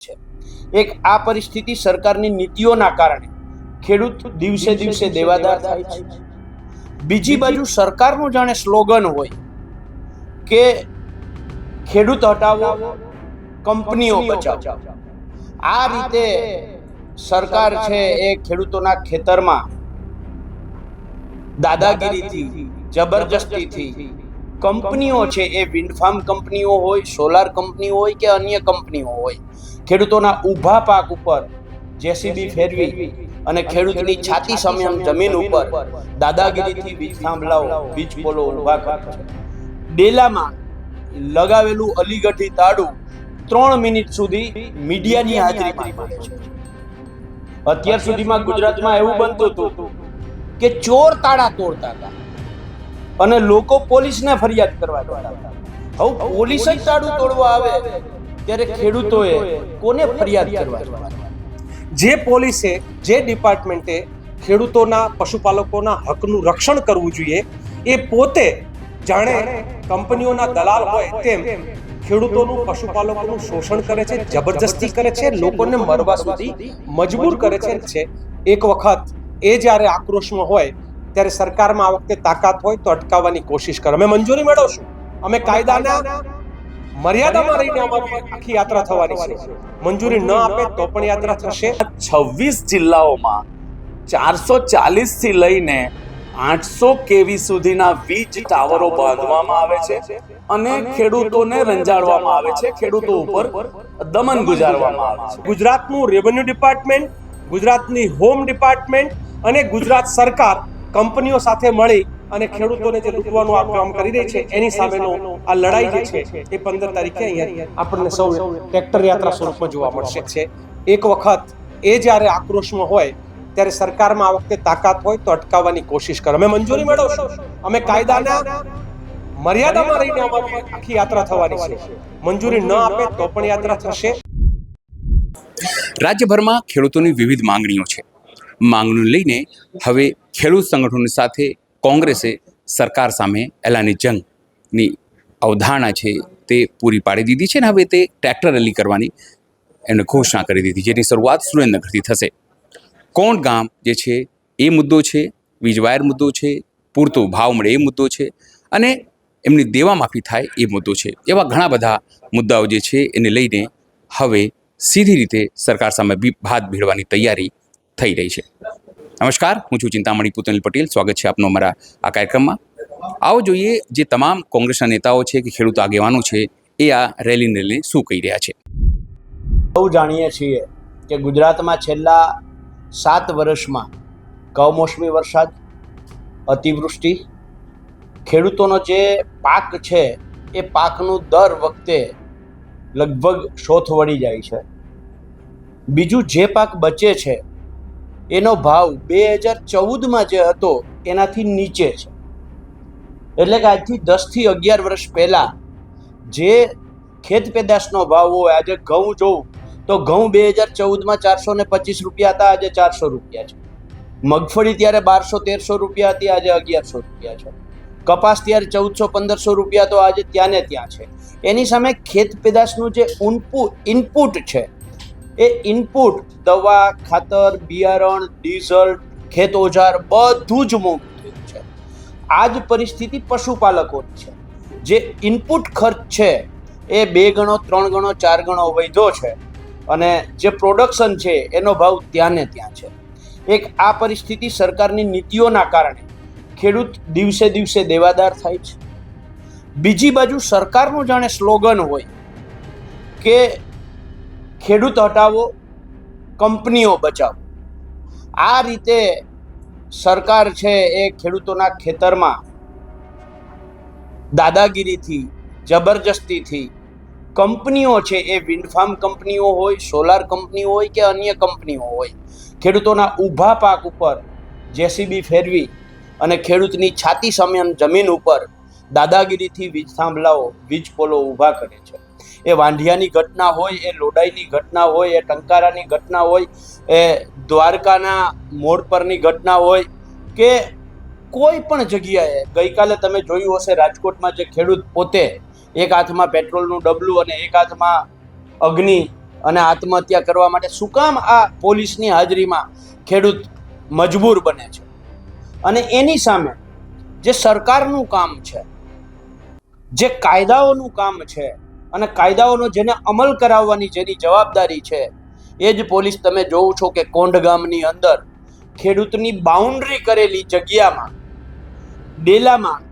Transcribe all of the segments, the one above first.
છે। એક આ પરિસ્થિતિ સરકારની નીતિઓના કારણે ખેડૂત દિવસે દિવસે દેવાદાર થાય છે। બીજી બાજુ સરકારનું જાણે સ્લોગન હોય કે ખેડૂત હટાવો કંપનીઓ બચાવો। આ રીતે સરકાર છે એ ખેડૂતોના ખેતરમાં દાદાગીરીથી જબરજસ્તીથી કંપનીઓ છે એ વિન્ડ ફાર્મ કંપનીઓ હોય, સોલાર કંપનીઓ હોય કે અન્ય કંપનીઓ હોય, ખેડૂતોના ઊભા પાક ઉપર જેસીબી ફેરવી અને ખેડૂતની છાતી સમ જમીન ઉપર દાદાગીરીથી વીજ થાંભલાઓ, વીજ પોલો ઊભા કરે છે। ડેલામાં લગાવેલું અલીગઢી તાળું 3 મિનિટ સુધી મીડિયાની હાજરીમાં ખોલે છે। અત્યાર સુધીમાં ગુજરાતમાં એવું બનતું હતું કે ચોર તાળા તોડતા હતા અને લોકો પોલીસને ફરિયાદ કરવા જતા હતા। હવે પોલીસ જ તાળું તોડવા આવે ત્યારે ખેડૂતોએ કોને ફરિયાદ કરવા જવાની? જે પોલીસે, જે ડિપાર્ટમેન્ટે ખેડૂતોના, પશુપાલકોના હકનું રક્ષણ કરવું જોઈએ એ પોતે જાણે કંપનીઓના દલાલ હોય તેમ ખેડૂતોનું, પશુપાલકોનું શોષણ કરે છે, જબરજસ્તી કરે છે, લોકોને મરવા સુધી મજબૂર કરે છે। એક વખત એ જ્યારે આક્રોશમાં હોય ત્યારે સરકારમાં આ વખતે તાકાત હોય તો અટકાવવાની કોશિશ કરે। અમે મંજૂરી મેળવશું, અમે કાયદાના મર્યાદામાં રહીને અમારી આખી યાત્રા થવાની છે। મંજૂરી ન આપે તો પણ યાત્રા થશે। 26 જિલ્લાઓમાં 440 થી લઈને 800 કેવી સુધીના વીજ ટાવરો બાંધવામાં આવે છે અને ખેડૂતોને રંજાડવામાં આવે છે, ખેડૂતો ઉપર દમન ગુજારવામાં આવે છે। ગુજરાતનું રેવન્યુ ડિપાર્ટમેન્ટ, ગુજરાતની હોમ ડિપાર્ટમેન્ટ અને ગુજરાત સરકાર કંપનીઓ સાથે મળી અને ખેડૂતોને જે લૂંટવાનું આ કામ કરી રહી છે એની સામેનો આ લડાઈ જે છે એ 15 તારીખે અહીંયા આપણને સૌ ટ્રેક્ટર યાત્રા સ્વરૂપમાં જોવા મળશે। એક વખત એ જ્યારે આક્રોશમાં હોય ત્યારે સરકારમાં આ વખતે તાકાત હોય તો અટકાવવાની કોશિશ કરે। અમે મંજૂરી મેળવશું, અમે કાયદાના મર્યાદામાં રહીને અમારી આખી યાત્રા થવાની છે। મંજૂરી ન આપે તો પણ યાત્રા થશે। રાજ્યભરમાં ખેડૂતોની વિવિધ માંગણીઓ છે। માંગણીઓ લઈને હવે ખેડૂત સંગઠનોની સાથે કોંગ્રેસે સરકાર સામે એલાની જંગની અવધારણા છે તે પૂરી પાડી દીધી છે અને હવે તે ટ્રેક્ટર રેલી કરવાની એમને ઘોષણા કરી દીધી, જેની શરૂઆત સુરેન્દ્રનગરથી થશે। કોણ ગામ જે છે એ મુદ્દો છે, વીજવાયર મુદ્દો છે, પૂરતો ભાવ મળે એ મુદ્દો છે અને એમની દેવા માફી થાય એ મુદ્દો છે। એવા ઘણા બધા મુદ્દાઓ જે છે એને લઈને હવે સીધી રીતે સરકાર સામે હાથ ભેળવાની તૈયારી થઈ રહી છે। નમસ્કાર, હું છું ચિંતામણી પુતનલ પટેલ, સ્વાગત છે આપનો અમારા આ કાર્યક્રમમાં। આવો જોઈએ જે તમામ કોંગ્રેસના નેતાઓ છે કે ખેડૂત આગેવાનો છે એ આ રેલીને લઈને શું કહી રહ્યા છે। સૌ જાણીએ છીએ કે ગુજરાતમાં છેલ્લા 7 વર્ષમાં કમોસમી વરસાદ, અતિવૃષ્ટિ, ખેડૂતોનો જે પાક છે એ પાકનું દર વખતે લગભગ શોથ વળી જાય છે। બીજું જે પાક બચે છે એનો ભાવ 2014માં જે હતો એનાથી નીચે છે। એટલે કે આજથી 10 થી 11 વર્ષ પહેલાં જે ખેત પેદાશનો ભાવ હોય, આજે ઘઉં જોઉં તો ઘઉં 2014માં 425 રૂપિયા હતા, આજે 400 રૂપિયા છે। મગફળી ત્યારે 1200-1300 રૂપિયા હતી, આજે 1100 રૂપિયા છે। કપાસ ત્યારે 1400-1500 રૂપિયા તો આજે ત્યાં ને ત્યાં છે। એની સામે ખેત પેદાશનું જે ઇનપુટ છે એ ઇનપુટ દવા, ખાતર, બિયારણ, ડીઝલ, ખેત ઓજાર બધું જ મોંઘું થયું છે। આ જ પરિસ્થિતિ પશુપાલકોની છે। જે ઇનપુટ ખર્ચ છે એ 2 ગણો, 3 ગણો, 4 ગણો વધ્યો છે અને જે પ્રોડક્શન છે એનો ભાવ ત્યાં ને ત્યાં છે। એક આ પરિસ્થિતિ સરકારની નીતિઓના કારણે ખેડૂત દિવસે દિવસે દેવાદાર થાય છે। બીજી બાજુ સરકારનું જાણે સ્લોગન હોય કે ખેડૂત હટાવો કંપનીઓ બચાવો। આ રીતે સરકાર છે એ ખેડૂતોના ખેતરમાં દાદાગીરીથી જબરજસ્તીથી કંપનીઓ છે એ વિન્ડ ફાર્મ કંપનીઓ હોય, સોલાર કંપનીઓ હોય કે અન્ય કંપનીઓ હોય, ખેડૂતોના ઊભા પાક ઉપર જેસીબી ફેરવી અને ખેડૂતની છાતી સમ જમીન ઉપર દાદાગીરીથી વીજ થાંભલાઓ, વીજ પોલો ઊભા કરે છે। એ વાંઢિયાની ઘટના હોય, એ લોડાઈની ઘટના હોય, એ ટંકારાની ઘટના હોય, એ દ્વારકાના મોડ પરની ઘટના હોય કે કોઈ પણ જગ્યાએ, ગઈકાલે તમે જોયું હશે રાજકોટમાં જે ખેડૂત પોતે એક હાથમાં પેટ્રોલનું ડબલું અને એક હાથમાં અગ્નિ અને આત્મહત્યા કરવા માટે શું કામ આ પોલીસની હાજરીમાં ખેડૂત મજબૂર બને છે? અને એની સામે જે સરકારનું કામ છે, જે કાયદાઓનું કામ છે અને કાયદાઓનો જેને અમલ કરાવવાની જેની જવાબદારી છે, એ જ પોલીસ તમે જોવો છો કે કોંઢ ગામની અંદર ખેડૂતની બાઉન્ડ્રી કરેલી જગ્યામાં ડેલામાં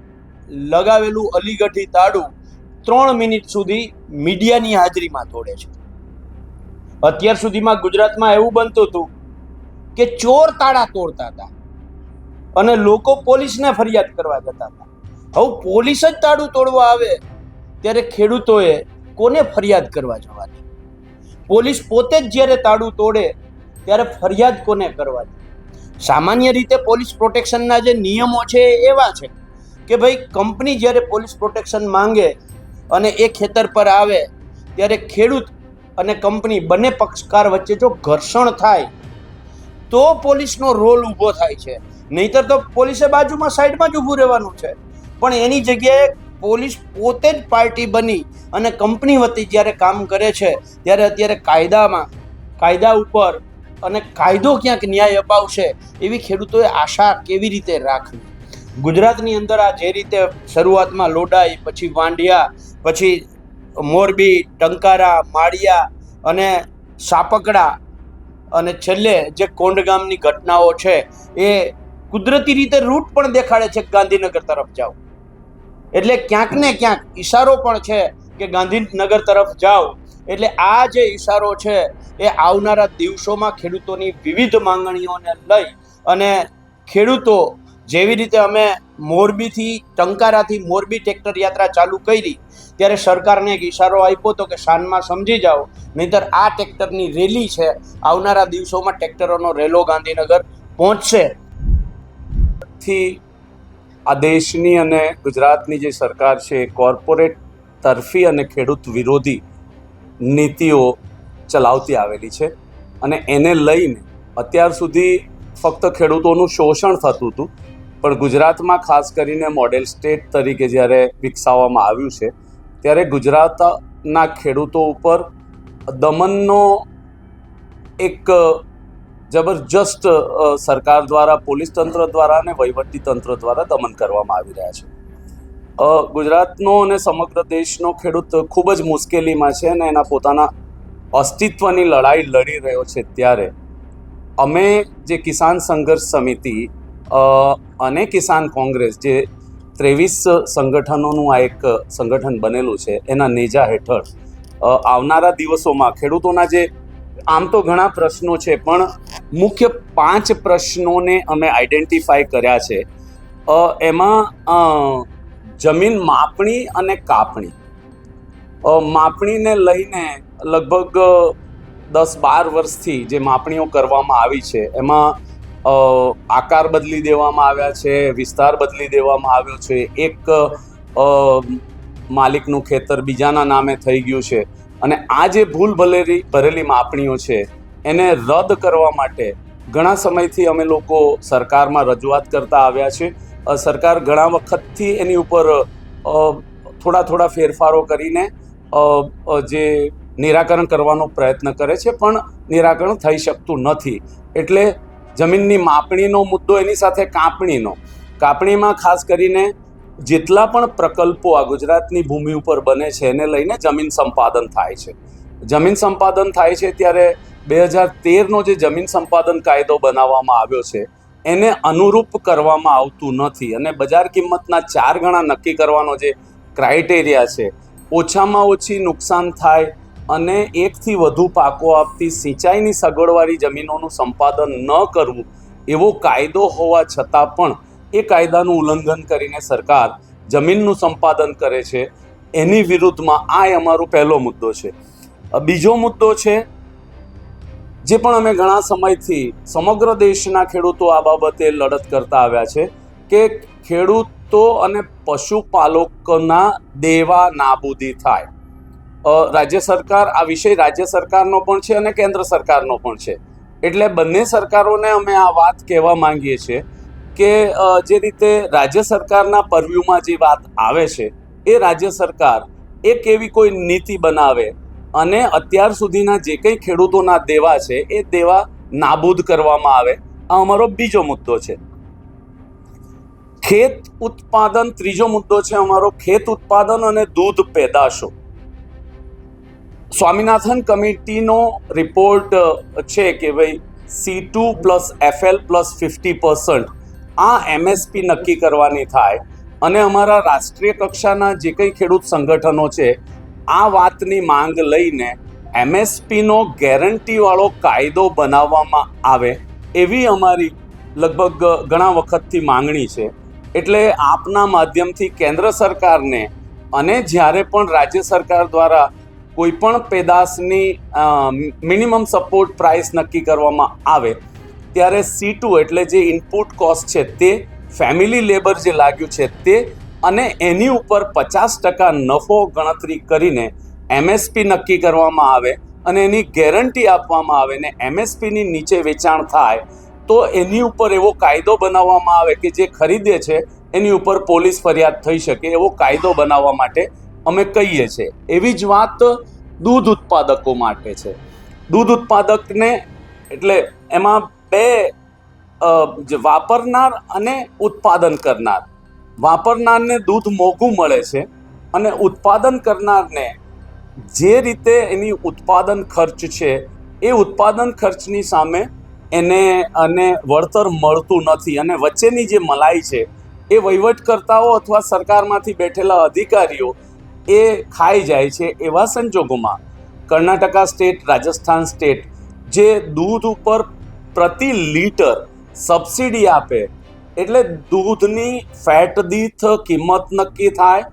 લગાવેલું અલીગઢી તાળું 3 મિનિટ સુધી મીડિયાની હાજરીમાં તોડે છે. અત્યાર સુધીમાં ગુજરાતમાં એવું બનતું હતું કે ચોર તાળા તોડતા હતા અને લોકો પોલીસને ફરિયાદ કરવા જતા હતા. હવે પોલીસ જ તાળું તોડવા આવે ત્યારે ખેડૂતોએ કોને ફરિયાદ કરવા જવાની? પોલીસ પોતે જ જ્યારે તાળું તોડે ત્યારે ફરિયાદ કોને કરવાની? સામાન્ય રીતે પોલીસ પ્રોટેક્શનના જે નિયમો છે એ એવા છે કે ભાઈ કંપની જ્યારે પોલીસ પ્રોટેક્શન માંગે અને એ ખેતર પર આવે ત્યારે ખેડૂત અને કંપની બંને પક્ષકાર વચ્ચે જો ઘર્ષણ થાય તો પોલીસનો રોલ ઊભો થાય છે, નહીતર તો પોલીસે બાજુમાં સાઈડમાં જ ઊભું રહેવાનું છે. પણ એની જગ્યાએ પોલીસ પોતે જ પાર્ટી બની અને કંપની વતી જ્યારે કામ કરે છે ત્યારે અત્યારે કાયદા ઉપર અને કાયદો ક્યાંક ન્યાય અપાવશે એવી ખેડૂતોએ આશા કેવી રીતે રાખવી? ગુજરાતની અંદર આ જે રીતે શરૂઆતમાં લોડાઈ, પછી વાંઢિયા, પછી મોરબી, ટંકારા, માળિયા અને સાપકડા અને છેલ્લે જે કોંઢ ગામની ઘટનાઓ છે એ કુદરતી રીતે રૂટ પણ દેખાડે છે કે ગાંધીનગર તરફ જાઓ. એટલે ક્યાંક ને ક્યાંક ઈશારો પણ છે કે ગાંધીનગર તરફ જાઓ. એટલે આ જે ઈશારો છે એ આવનારા દિવસોમાં ખેડૂતોની વિવિધ માંગણીઓને લઈ અને ખેડૂતો જેવી રીતે અમે મોરબીથી ટંકારાથી મોરબી ટ્રેક્ટર યાત્રા ચાલુ કરી ત્યારે સરકારને એક ઈશારો આપ્યો હતો કે શાનમાં સમજી જાઓ, નહીંતર આ ટ્રેક્ટરની રેલી છે આવનારા દિવસોમાં ટ્રેક્ટરોનો રેલો ગાંધીનગર પહોંચશે. થી આ દેશની અને ગુજરાતની જે સરકાર છે કોર્પોરેટ તરફી અને ખેડૂત વિરોધી નીતિઓ ચલાવતી આવેલી છે અને એને લઈને અત્યાર સુધી ફક્ત ખેડૂતોનું શોષણ થતું હતું, પણ ગુજરાતમાં ખાસ કરીને મોડેલ સ્ટેટ તરીકે જ્યારે વિકસાવવામાં આવ્યું છે ત્યારે ગુજરાતના ખેડૂતો ઉપર દમનનો એક જબરજસ્ત સરકાર દ્વારા, પોલીસ તંત્ર દ્વારા અને વહીવટી તંત્ર દ્વારા દમન કરવામાં આવી રહ્યા છે. ગુજરાતનો અને સમગ્ર દેશનો ખેડૂત ખૂબ જ મુશ્કેલીમાં છે અને એના પોતાના અસ્તિત્વની લડાઈ લડી રહ્યો છે. ત્યારે અમે જે કિસાન સંઘર્ષ સમિતિ અને કિસાન કોંગ્રેસ, જે 23 સંગઠનોનું આ એક સંગઠન બનેલું છે, એના નેજા હેઠળ આવનારા દિવસોમાં ખેડૂતોના જે આમ તો ઘણા પ્રશ્નો છે પણ મુખ્ય 5 પ્રશ્નોને અમે આઈડેન્ટિફાઈ કર્યા છે. એમાં જમીન માપણી અને કાપણી. માપણીને લઈને લગભગ 10-12 વર્ષથી જે માપણીઓ કરવામાં આવી છે એમાં આકાર બદલી દેવામાં આવ્યા છે, વિસ્તાર બદલી દેવામાં આવ્યો છે, એક માલિકનું ખેતર બીજાના નામે થઈ ગયું છે અને આ જે ભૂલ ભરેલી માપણીઓ છે એને રદ કરવા માટે ઘણા સમયથી અમે લોકો સરકારમાં રજૂઆત કરતા આવ્યા છે. સરકાર ઘણા વખતથી એની ઉપર થોડા ફેરફારો કરીને જે નિરાકરણ કરવાનો પ્રયત્ન કરે છે પણ નિરાકરણ થઈ શકતું નથી. એટલે જમીનની માપણીનો મુદ્દો, એની સાથે કાપણીમાં ખાસ કરીને જેટલા પણ પ્રકલ્પો આ ગુજરાતની ભૂમિ ઉપર બને છે એને લઈને જમીન સંપાદન થાય છે. જમીન સંપાદન થાય છે ત્યારે 2013નો જે જમીન સંપાદન કાયદો બનાવવામાં આવ્યો છે એને અનુરૂપ કરવામાં આવતું નથી અને બજાર કિંમતના 4 ગણા નક્કી કરવાનો જે ક્રાઇટેરિયા છે, ઓછામાં ઓછી નુકસાન થાય અને 1 થી વધુ પાકો આપતી સિંચાઈની સગવડવાળી જમીનોનું સંપાદન ન કરવું એવો કાયદો હોવા છતાં પણ એ કાયદાનું ઉલ્લંઘન કરીને સરકાર જમીનનું સંપાદન કરે છે. એની વિરુદ્ધમાં આ અમારો પહેલો મુદ્દો છે. બીજો મુદ્દો છે જે પણ અમે ઘણા સમયથી સમગ્ર દેશના ખેડૂતો આ બાબતે લડત કરતા આવ્યા છે કે ખેડૂતો અને પશુપાલકોના દેવા નાબૂદી થાય. રાજ્ય સરકાર, આ વિષય રાજ્ય સરકારનો પણ છે અને કેન્દ્ર સરકારનો પણ છે. એટલે બંને સરકારોને અમે આ વાત કહેવા માંગીએ છીએ કે જે રીતે રાજ્ય સરકારના પરવ્યુમાં જે વાત આવે છે એ રાજ્ય સરકાર એક એવી કોઈ નીતિ બનાવે અને અત્યાર સુધીના જે કંઈ ખેડૂતોના દેવા છે એ દેવા નાબૂદ કરવામાં આવે. આ અમારો બીજો મુદ્દો છે. ખેત ઉત્પાદન, ત્રીજો મુદ્દો છે અમારો ખેત ઉત્પાદન અને દૂધ પેદાશો. સ્વામિનાથન કમિટીનો રિપોર્ટ છે કે ભાઈ C2 + FL + 50% આ MSP નક્કી કરવાની થાય. અને અમારા રાષ્ટ્રીય કક્ષાના જે કંઈ ખેડૂત સંગઠનો છે આ વાતની માંગ લઈને MSPનો ગેરંટીવાળો કાયદો બનાવવામાં આવે એવી અમારી લગભગ ઘણા વખતથી માંગણી છે. એટલે આપના માધ્યમથી કેન્દ્ર સરકારને અને જ્યારે પણ રાજ્ય સરકાર દ્વારા કોઈ પણ પેદાશની મિનિમમ સપોર્ટ પ્રાઇસ નક્કી કરવામાં આવે ત્યારે C2 એટલે જે ઇનપુટ કોસ્ટ છે તે, ફેમિલી લેબર જે લાગ્યું છે તે, અને એની ઉપર 50% નફો ગણતરી કરીને MSP નક્કી કરવામાં આવે અને એની ગેરંટી આપવામાં આવે ને MSPની નીચે વેચાણ થાય તો એની ઉપર એવો કાયદો બનાવવામાં આવે કે જે ખરીદે છે એની ઉપર પોલીસ ફરિયાદ થઈ શકે એવો કાયદો બનાવવા માટે અમે કહીએ છીએ. એવી જ વાત દૂધ ઉત્પાદકો માટે છે. દૂધ ઉત્પાદકને એટલે એમાં બે વાપરનાર અને ઉત્પાદન કરનાર. વાપરનારને દૂધ મોંઘું મળે છે અને ઉત્પાદન કરનારને જે રીતે એની ઉત્પાદન ખર્ચ છે એ ઉત્પાદન ખર્ચની સામે એને અને વળતર મળતું નથી અને વચ્ચેની જે મલાઈ છે એ વહીવટકર્તાઓ અથવા સરકારમાંથી બેઠેલા અધિકારીઓ એ ખાઈ જાય છે. એવા સંજોગોમાં કર્ણાટકા સ્ટેટ, રાજસ્થાન સ્ટેટ જે દૂધ ઉપર પ્રતિ લીટર સબસિડી આપે એટલે દૂધની ફેટ દીઠ કિંમત નક્કી થાય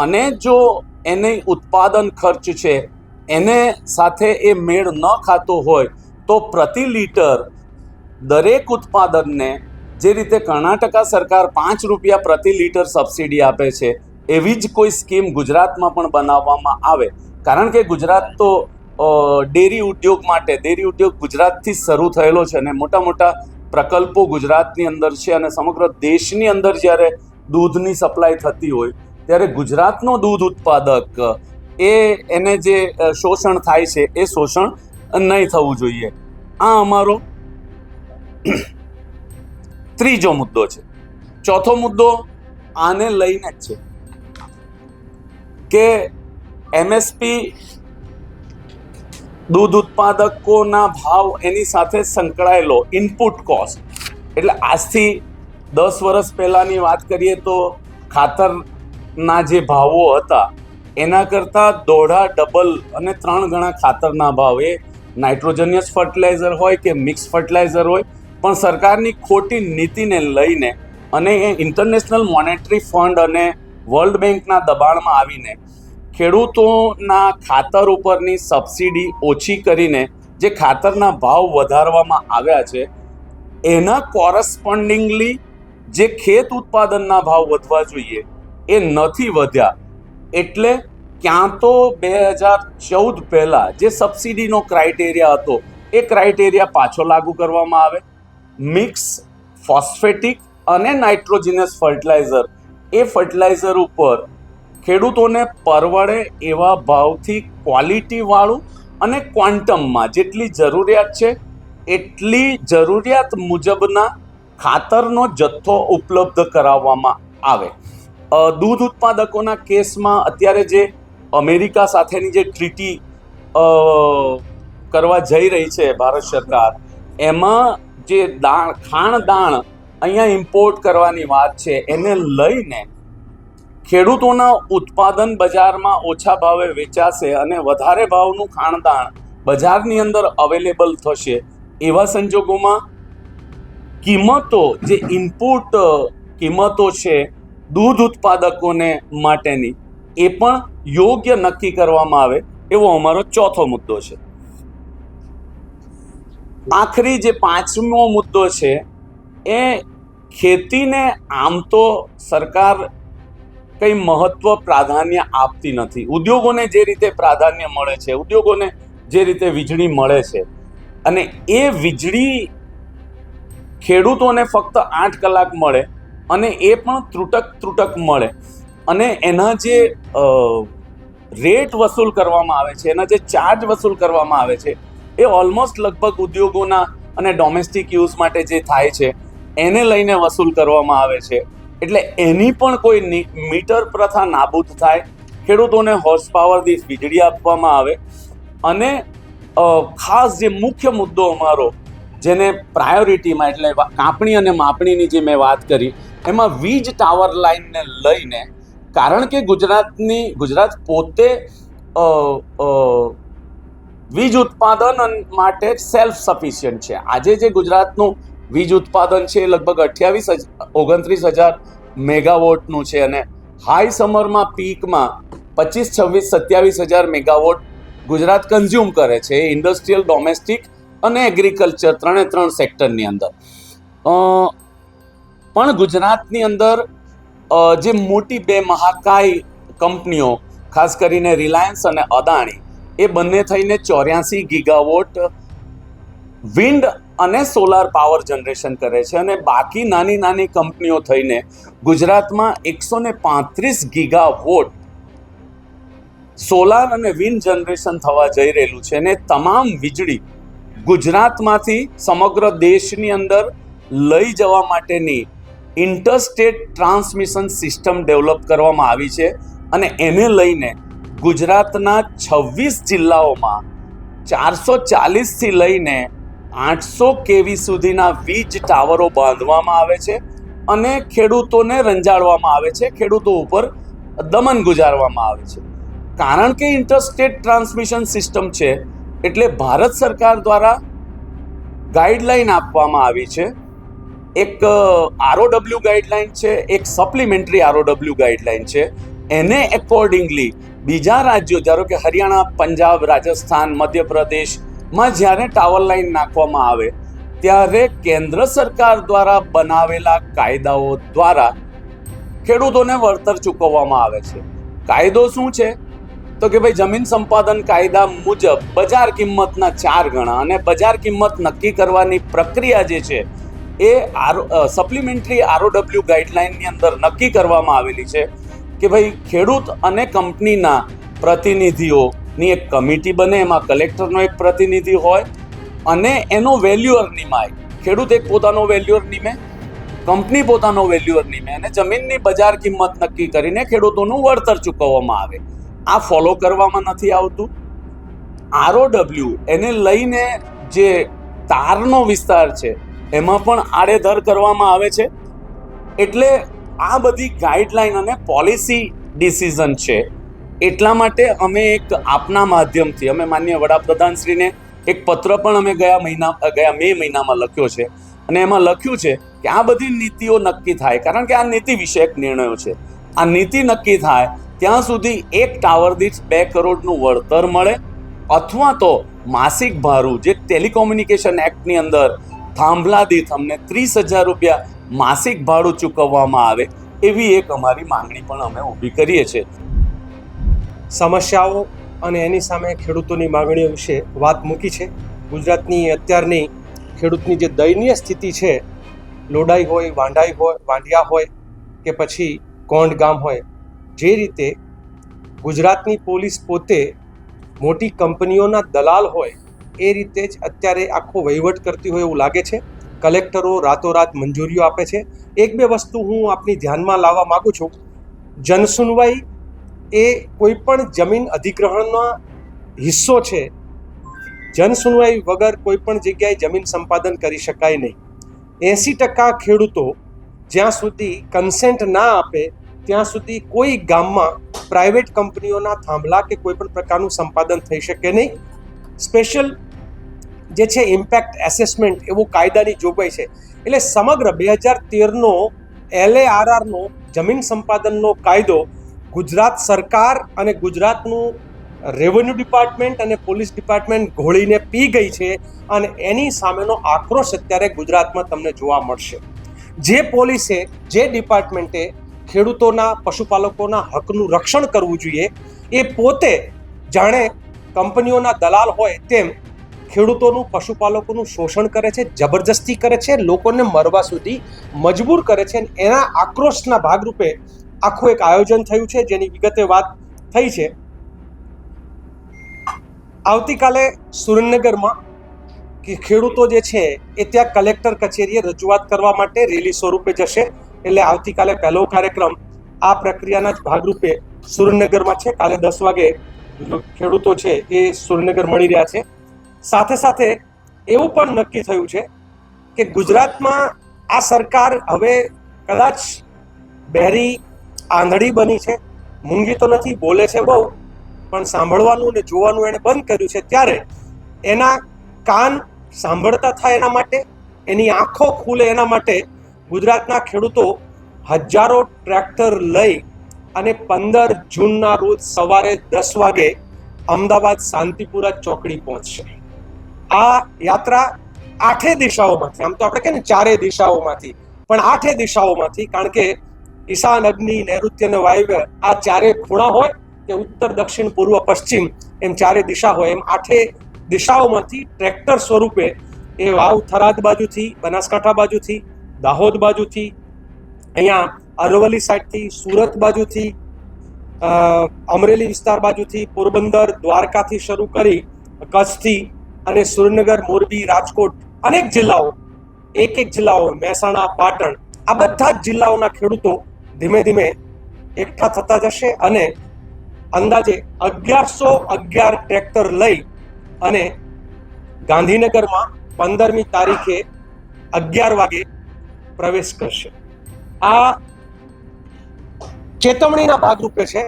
અને જો એની ઉત્પાદન ખર્ચ છે એને સાથે એ મેળ ન ખાતો હોય તો પ્રતિ લીટર દરેક ઉત્પાદનને જે રીતે કર્ણાટકા સરકાર 5 રૂપિયા પ્રતિ લીટર સબસિડી આપે છે એવી જ કોઈ સ્કીમ ગુજરાતમાં પણ બનાવવામાં આવે. કારણ કે ગુજરાત તો ડેરી ઉદ્યોગ માટે, ડેરી ઉદ્યોગ ગુજરાતથી જ શરૂ થયેલો છે અને મોટા મોટા પ્રકલ્પો ગુજરાતની અંદર છે અને સમગ્ર દેશની અંદર જ્યારે દૂધની સપ્લાય થતી હોય ત્યારે ગુજરાતનો દૂધ ઉત્પાદક એને જે શોષણ થાય છે એ શોષણ નહીં થવું જોઈએ. આ અમારો ત્રીજો મુદ્દો છે. ચોથો મુદ્દો આને લઈને જ છે કે MSP દૂધ ઉત્પાદકોના ભાવ એની સાથે સંકળાયેલો ઇનપુટ કોસ્ટ. એટલે આજથી 10 વર્ષ પહેલાંની વાત કરીએ તો ખાતરના જે ભાવો હતા એના કરતાં 1.5 ડબલ અને 3 ગણા ખાતરના ભાવ, એ નાઇટ્રોજનિયસ ફર્ટિલાઇઝર હોય કે મિક્સ ફર્ટિલાઇઝર હોય, પણ સરકારની ખોટી નીતિને લઈને અને એ ઇન્ટરનેશનલ મોનેટરી ફંડ અને વર્લ્ડ બેંકના દબાણમાં આવીને ખેડૂતોના ખાતર ઉપરની સબસિડી ઓછી કરીને જે ખાતરના ભાવ વધારવામાં આવ્યા છે એના કોરસ્પોન્ડિંગલી જે ખેત ઉત્પાદનના ભાવ વધવા જોઈએ એ નથી વધ્યા. એટલે ક્યાં તો 2014 પહેલાં જે સબસિડીનો ક્રાઇટેરિયા હતો એ ક્રાઇટેરિયા પાછો લાગુ કરવામાં આવે. મિક્સ ફોસ્ફેટિક અને નાઇટ્રોજિનસ ફર્ટિલાઇઝર એ ફર્ટિલાઇઝર ઉપર ખેડૂતોને પરવડે એવા ભાવથી ક્વોલિટીવાળું અને ક્વોન્ટમમાં જેટલી જરૂરિયાત છે એટલી જરૂરિયાત મુજબના ખાતરનો જથ્થો ઉપલબ્ધ કરાવવામાં આવે. દૂધ ઉત્પાદકોના કેસમાં અત્યારે જે અમેરિકા સાથેની જે ટ્રીટી કરવા જઈ રહી છે ભારત સરકાર, એમાં જે ખાણ દાણ અહીંયા ઇમ્પોર્ટ કરવાની વાત છે એને લઈને ખેડૂતોના ઉત્પાદન બજારમાં ઓછા ભાવે વેચાશે અને વધારે ભાવનું ખાણદાણ બજારની અંદર અવેલેબલ થશે. એવા સંજોગોમાં કિંમતો, જે ઇનપુટ કિંમતો છે દૂધ ઉત્પાદકોને માટેની, એ પણ યોગ્ય નક્કી કરવામાં આવે એવો અમારો ચોથો મુદ્દો છે. આખરી જે પાંચમો મુદ્દો છે એ ખેતીને આમ તો સરકાર કંઈ મહત્વ પ્રાધાન્ય આપતી નથી. ઉદ્યોગોને જે રીતે પ્રાધાન્ય મળે છે, ઉદ્યોગોને જે રીતે વીજળી મળે છે, અને એ વીજળી ખેડૂતોને ફક્ત 8 કલાક મળે અને એ પણ ત્રુટક મળે અને એના જે રેટ વસૂલ કરવામાં આવે છે, એના જે ચાર્જ વસૂલ કરવામાં આવે છે એ ઓલમોસ્ટ લગભગ ઉદ્યોગોના અને ડોમેસ્ટિક યુઝ માટે જે થાય છે એને લઈને વસૂલ કરવામાં આવે છે. એટલે એની પણ કોઈ મીટર પ્રથા નાબૂદ થાય, ખેડૂતોને હોર્સ પાવર દીઠ વીજળી આપવામાં આવે. અને ખાસ જે મુખ્ય મુદ્દો અમારો જેને પ્રાયોરિટીમાં એટલે કાપણી અને માપણીની જે મેં વાત કરી એમાં વીજ ટાવર લાઇનને લઈને, કારણ કે ગુજરાત પોતે વીજ ઉત્પાદન માટે સેલ્ફ સફિશિયન્ટ છે. આજે જે ગુજરાતનું વીજ ઉત્પાદન છે એ લગભગ 29,000 મેગાવોટનું છે અને હાઈ સમરમાં પીકમાં 25,000-27,000 મેગાવોટ ગુજરાત કન્ઝ્યુમ કરે છે ઇન્ડસ્ટ્રીયલ, ડોમેસ્ટિક અને એગ્રીકલ્ચર ત્રણ સેક્ટરની અંદર. પણ ગુજરાતની અંદર જે મોટી બે મહાકાય કંપનીઓ ખાસ કરીને રિલાયન્સ અને અદાણી એ બંને થઈને 84 ગીગાવોટ વિન્ડ અને સોલાર પાવર જનરેશન કરે છે અને બાકી નાની નાની કંપનીઓ થઈને ગુજરાતમાં 135 ગીગાવોટ સોલાર અને વિન્ડ જનરેશન થવા જઈ રહેલું છે. અને તમામ વીજળી ગુજરાતમાંથી સમગ્ર દેશની અંદર લઈ જવા માટેની ઇન્ટરસ્ટેટ ટ્રાન્સમિશન સિસ્ટમ ડેવલપ કરવામાં આવી છે અને એને લઈને ગુજરાતના 26 જિલ્લાઓમાં 440થી લઈને 800 કેવી સુધીના વીજ ટાવરો બાંધવામાં આવે છે અને ખેડૂતોને રંજાડવામાં આવે છે, ખેડૂતો ઉપર દમન ગુજારવામાં આવે છે. કારણ કે ઇન્ટરસ્ટેટ ટ્રાન્સમિશન સિસ્ટમ છે એટલે ભારત સરકાર દ્વારા ગાઈડલાઈન આપવામાં આવી છે. એક ROW ગાઈડલાઈન છે, એક સપ્લિમેન્ટરી ROW ગાઈડલાઈન છે. એને એકોર્ડિંગલી બીજા રાજ્યો ધારો કે હરિયાણા, પંજાબ, રાજસ્થાન, મધ્યપ્રદેશમાં જ્યારે ટાવર લાઈન નાખવામાં આવે ત્યારે કેન્દ્ર સરકાર દ્વારા બનાવેલા કાયદાઓ દ્વારા ખેડૂતોને વળતર ચૂકવવામાં આવે છે. કાયદો શું છે તો કે ભાઈ જમીન સંપાદન કાયદા મુજબ બજાર કિંમતના 4 ગણા અને બજાર કિંમત નક્કી કરવાની પ્રક્રિયા જે છે એ સપ્લિમેન્ટરી ROW ગાઈડલાઈનની અંદર નક્કી કરવામાં આવેલી છે કે ભાઈ ખેડૂત અને કંપનીના પ્રતિનિધિઓની એક કમિટી બને, એમાં કલેક્ટરનો એક પ્રતિનિધિ હોય અને એનો વેલ્યુઅર નિમાય. ખેડૂત એક પોતાનો વેલ્યુઅર નિમે, કંપની પોતાનો વેલ્યુઅર નિમે અને જમીનની બજાર કિંમત નક્કી કરીને ખેડૂતોનું વળતર ચૂકવવામાં આવે. આ ફોલો કરવામાં નથી આવતું. ROW એને લઈને જે તારનો વિસ્તાર છે એમાં પણ આડેધડ કરવામાં આવે છે. એટલે આ બધી ગાઈડલાઈન અને પોલિસી ડિસિઝન છે. એટલા માટે અમે એક આપના માધ્યમથી અમે માનનીય વડાપ્રધાનશ્રીને એક પત્ર પણ અમે ગયા મે મહિનામાં લખ્યો છે અને એમાં લખ્યું છે કે આ બધી નીતિઓ નક્કી થાય, કારણ કે આ નીતિ વિષયક નિર્ણયો છે. આ નીતિ નક્કી થાય ત્યાં સુધી એક ટાવર દીઠ 2 કરોડનું વળતર મળે અથવા તો માસિક ભાડું જે ટેલિકોમ્યુનિકેશન એક્ટની અંદર થાંભલા દીઠ અમને 30,000 રૂપિયા માસિક ભાડું ચૂકવવામાં આવે એવી એક અમારી માંગણી પણ અમે ઊભી કરીએ છીએ. સમસ્યાઓ અને એની સામે ખેડૂતોની માંગણીઓ વિશે વાત મૂકી છે. ગુજરાતની અત્યારની ખેડૂતની જે દયનીય સ્થિતિ છે, લોડાઈ હોય, વાંઢિયા હોય કે પછી કોંડ ગામ હોય, જે રીતે ગુજરાતની પોલીસ પોતે મોટી કંપનીઓના દલાલ હોય એ રીતે જ અત્યારે આખો વહીવટ કરતી હોય એવું લાગે છે. કલેક્ટરો રાતોરાત મંજૂરીઓ આપે છે. 1-2 વસ્તુ હું આપની ધ્યાનમાં લાવવા માગું છું. જનસુનવાઈ એ કોઈ પણ જમીન અધિગ્રહણનો હિસ્સો છે. જનસુનવાઈ વગર કોઈ પણ જગ્યાએ જમીન સંપાદન કરી શકાય નહીં. 80% ખેડૂતો જ્યાં સુધી કન્સેન્ટ ના આપે ત્યાં સુધી કોઈ ગામમાં પ્રાઇવેટ કંપનીઓના થાંભલા કે કોઈ પણ પ્રકારનું સંપાદન થઈ શકે નહીં. સ્પેશિયલ જે છે ઇમ્પેક્ટ એસેસમેન્ટ એવો કાયદાની જોગવાઈ છે. એટલે સમગ્ર 2013નો LARRનો જમીન સંપાદનનો કાયદો ગુજરાત સરકાર અને ગુજરાતનું રેવન્યુ ડિપાર્ટમેન્ટ અને પોલીસ ડિપાર્ટમેન્ટ ઘોળીને પી ગઈ છે અને એની સામેનો આક્રોશ અત્યારે ગુજરાતમાં તમને જોવા મળશે. જે પોલીસે, જે ડિપાર્ટમેન્ટે ખેડૂતોના, પશુપાલકોના હકનું રક્ષણ કરવું જોઈએ એ પોતે જાણે કંપનીઓના દલાલ હોય તેમ ખેડૂતોનું, પશુપાલકોનું શોષણ કરે છે, જબરજસ્તી કરે છે, લોકોને મરવા સુધી મજબૂર કરે છે. એના આક્રોશના ભાગરૂપે આખું એક આયોજન થયું છે જેની વિગતે વાત થઈ છે. આવતીકાલે સુરેન્દ્રનગરમાં કે ખેડૂતો જે છે એ ત્યાં કલેક્ટર કચેરીએ રજૂઆત કરવા માટે રેલી સ્વરૂપે જશે. એટલે આવતીકાલે પહેલો કાર્યક્રમ આ પ્રક્રિયાના જ ભાગરૂપે સુરેન્દ્રનગરમાં છે. કાલે 10 વાગે ખેડૂતો છે એ સુરેન્દ્રનગર મળી રહ્યા છે. સાથે સાથે એવું પણ નક્કી થયું છે કે ગુજરાતમાં આ સરકાર હવે કદાચ બહેરી આંધળી બની છે. મૂંગી તો નથી, બોલે છે બહુ, પણ સાંભળવાનું ને જોવાનું એણે બંધ કર્યું છે. ત્યારે એના કાન સાંભળતા થાય એના માટે, એની આંખો ખુલે એના માટે ગુજરાતના ખેડૂતો હજારો ટ્રેક્ટર લઈ અને 15 જૂનના રોજ સવારે 10 વાગે અમદાવાદ શાંતિપુરા ચોકડી પહોંચશે. આ યાત્રા 8 દિશાઓમાંથી, આમ તો આપણે કહે ને 4 દિશાઓમાંથી, પણ 8 દિશાઓમાંથી, કારણ કે ઈશાન, અગ્નિ, નૈઋત્ય અને વાયવ્ય આ 4 ખૂણા હોય કે ઉત્તર, દક્ષિણ, પૂર્વ, પશ્ચિમ એમ 4 દિશા હોય, એમ 8 દિશાઓમાંથી ટ્રેક્ટર સ્વરૂપે એ વાવ થરાદ બાજુથી, બનાસકાંઠા બાજુથી, દાહોદ બાજુથી, અહીંયા અરવલ્લી સાઈડથી, સુરત બાજુથી, અમરેલી વિસ્તાર બાજુથી, પોરબંદર, દ્વારકાથી શરૂ કરી કચ્છથી અને સુરેન્દ્રનગર, મોરબી, રાજકોટ, અનેક જિલ્લાઓ, એક જિલ્લાઓ, મહેસાણા, પાટણ, આ બધા જ જિલ્લાઓના ખેડૂતો ધીમે ધીમે એકઠા થતા જશે અને અંદાજે 1111 ટ્રેક્ટર લઈ અને ગાંધીનગરમાં 15મી તારીખે 11 વાગે પ્રવેશ કરશે. આ ચેતવણીના ભાગરૂપે છે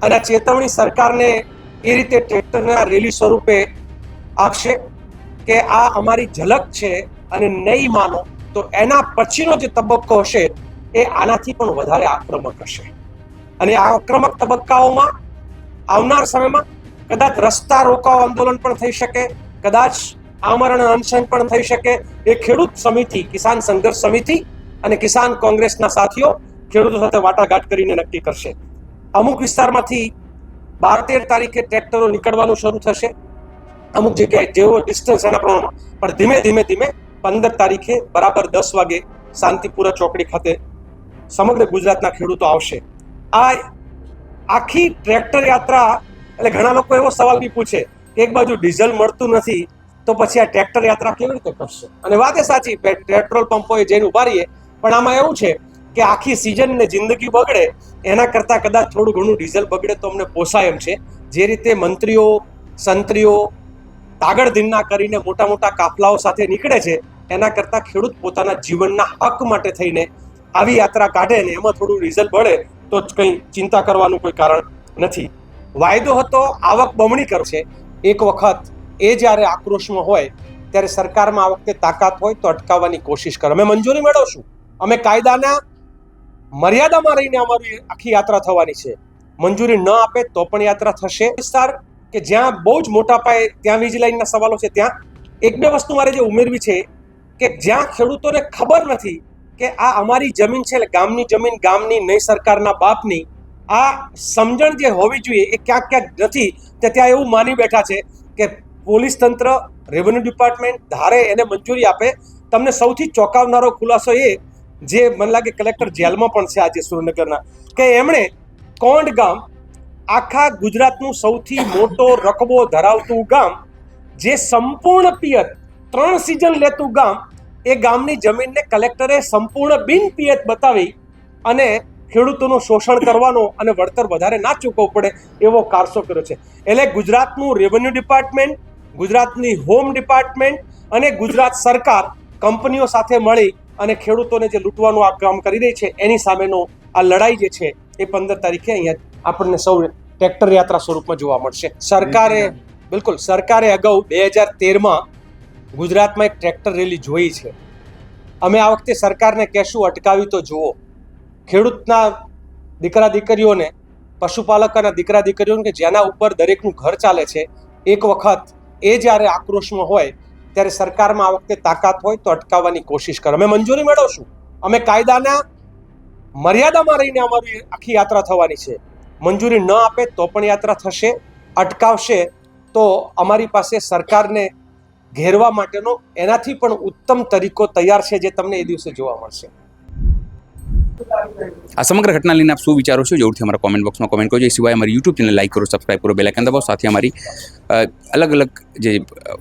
અને આ ચેતવણી સરકારને એ રીતે ટ્રેક્ટરના રેલી સ્વરૂપે આપશે કે આ અમારી ઝલક છે અને નહીં માનો તો એના પછીનો જે તબક્કો હશે એ આનાથી પણ વધારે આક્રમક હશે. અને આ આક્રમક તબક્કાઓમાં આવનાર સમયમાં કદાચ રસ્તા રોકાઓ આંદોલન પણ થઈ શકે, કદાચ આમરણ અનશન પણ થઈ શકે. એ ખેડૂત સમિતિ, કિસાન સંઘર્ષ સમિતિ અને કિસાન કોંગ્રેસના સાથીઓ ખેડૂતો સાથે વાટાઘાટ કરીને નક્કી કરશે. અમુક વિસ્તારમાંથી 12-13 તારીખે ટ્રેક્ટરો નીકળવાનું શરૂ થશે, અમુક જગ્યાએ જેવો ડિસ્ટન્સ એના પ્રમાણમાં, પણ ધીમે ધીમે ધીમે 15 તારીખે બરાબર 10 વાગે શાંતિપુરા ચોકડી ખાતે સમગ્ર ગુજરાતના ખેડૂતો આવશે. આ આખી ટ્રેક્ટર યાત્રા, એટલે ઘણા લોકો એવો સવાલ બી પૂછે કે એક બાજુ ડીઝલ મળતું નથી તો પછી આ ટ્રેક્ટર યાત્રા કેવી રીતે કરશે? અને વાત એ સાચી, પેટ્રોલ પંપોએ જઈને ઉભા રહીએ, પણ આમાં એવું છે કે આખી સિઝન ને જિંદગી બગડે એના કરતાં કદાચ થોડું ઘણું ડીઝલ બગડે તો અમને પોસાય એમ છે. જે રીતે મંત્રીઓ, સંત્રીઓ તાગડ ધીન્ના કરીને મોટા મોટા કાફલાઓ સાથે નીકળે છે, એના કરતાં ખેડૂત પોતાના જીવનના હક માટે થઈને આવી યાત્રા કાઢે ને એમાં થોડું ડીઝલ બળે તો જ કંઈ ચિંતા કરવાનું કોઈ કારણ નથી. વાયદો હતો આવક બમણી કરશે. એક વખત એ જ્યારે આક્રોશમાં હોય ત્યારે સરકારમાં આ વખતે તાકાત હોય તો અટકાવવાની કોશિશ કરે. અમે મંજૂરી મેળવશું, અમે કાયદાના મર્યાદામાં રહીને અમારી આખી યાત્રા થવાની છે. મંજૂરી ન આપે તો પણ યાત્રા થશે. વિસ્તાર કે જ્યાં બહુ જ મોટા પાયે ત્યાં વીજ લાઈનના સવાલો છે, ત્યાં 1-2 વસ્તુ મારે જે ઉમેરવી છે કે જ્યાં ખેડૂતોને ખબર નથી કે આ અમારી જમીન છે, એટલે ગામની જમીન ગામની, નહીં સરકારના બાપની, આ સમજણ જે હોવી જોઈએ એ ક્યાંક ક્યાંક નથી. તે ત્યાં એવું માની બેઠા છે કે પોલીસ તંત્ર, રેવન્યુ ડિપાર્ટમેન્ટ ધારે એને મંજૂરી આપે. તમને સૌથી ચોંકાવનારો ખુલાસો એ, જે મને લાગે કલેક્ટર જેલમાં પણ છે આજે સુરેન્દ્રનગરના, કે એમણે કોંડ ગામ, આખા ગુજરાતનું સૌથી મોટો રકબો ધરાવતું ગામ, જે સંપૂર્ણ પિયત 3 સિઝન લેતું ગામ, એ ગામની જમીનને કલેક્ટરે સંપૂર્ણ બિન પિયત બતાવી અને ખેડૂતોનું શોષણ કરવાનો અને વળતર વધારે ના ચૂકવવું પડે એવો કારસો કર્યો છે. એટલે ગુજરાતનું રેવન્યુ ડિપાર્ટમેન્ટ, ગુજરાતની હોમ ડિપાર્ટમેન્ટ અને ગુજરાત સરકાર કંપનીઓ સાથે મળી અને ખેડૂતોને જે લૂંટવાનું આ કામ કરી રહી છે એની સામેનો આ લડાઈ જે છે એ 15 તારીખે અહીંયા આપણને સૌ ટ્રેક્ટર યાત્રા સ્વરૂપમાં જોવા મળશે. સરકારે અગાઉ 2013માં ગુજરાતમાં એક ટ્રેક્ટર રેલી જોઈ છે. અમે આ વખતે સરકારને કહેશું અટકાવી તો જુઓ. ખેડૂતના દીકરા દીકરીઓને, પશુપાલકોના દીકરા દીકરીઓને કે જેના ઉપર દરેકનું ઘર ચાલે છે, એક વખત એ જ્યારે આક્રોશમાં હોય ત્યારે સરકારમાં આ વખતે તાકાત હોય તો અટકાવવાની કોશિશ કરે. અમે મંજૂરી મેળવશું, અમે કાયદાના મર્યાદામાં રહીને અમારી આખી યાત્રા થવાની છે. મંજૂરી ન આપે તો પણ યાત્રા થશે. અટકાવશે તો અમારી પાસે સરકારને ઘેરવા માટેનો એનાથી પણ ઉત્તમ તરીકો તૈયાર છે, જે તમને એ દિવસે જોવા મળશે. આ સમગ્ર ઘટના લઈને આપ શું વિચારો છો જરૂરથી અમારા કોમેન્ટ બોક્સમાં કોમેન્ટ કરજો. એ સિવાય અમારી યુટ્યુબ ચેનલ લાઈક કરો, સબસ્ક્રાઈબ કરો, બેલ આઇકન દબાવો. સાથે અમારી અલગ અલગ જે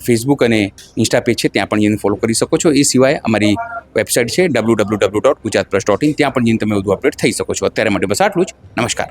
ફેસબુક અને ઇન્સ્ટા પેજ છે ત્યાં પણ જઈને ફોલો કરી શકો છો. એ સિવાય અમારી વેબસાઇટ છે www.gujaratpress.in, ત્યાં પણ જઈને તમે વધુ અપડેટ થઈ શકો છો. અત્યારે માટે બસ આટલું જ. નમસ્કાર.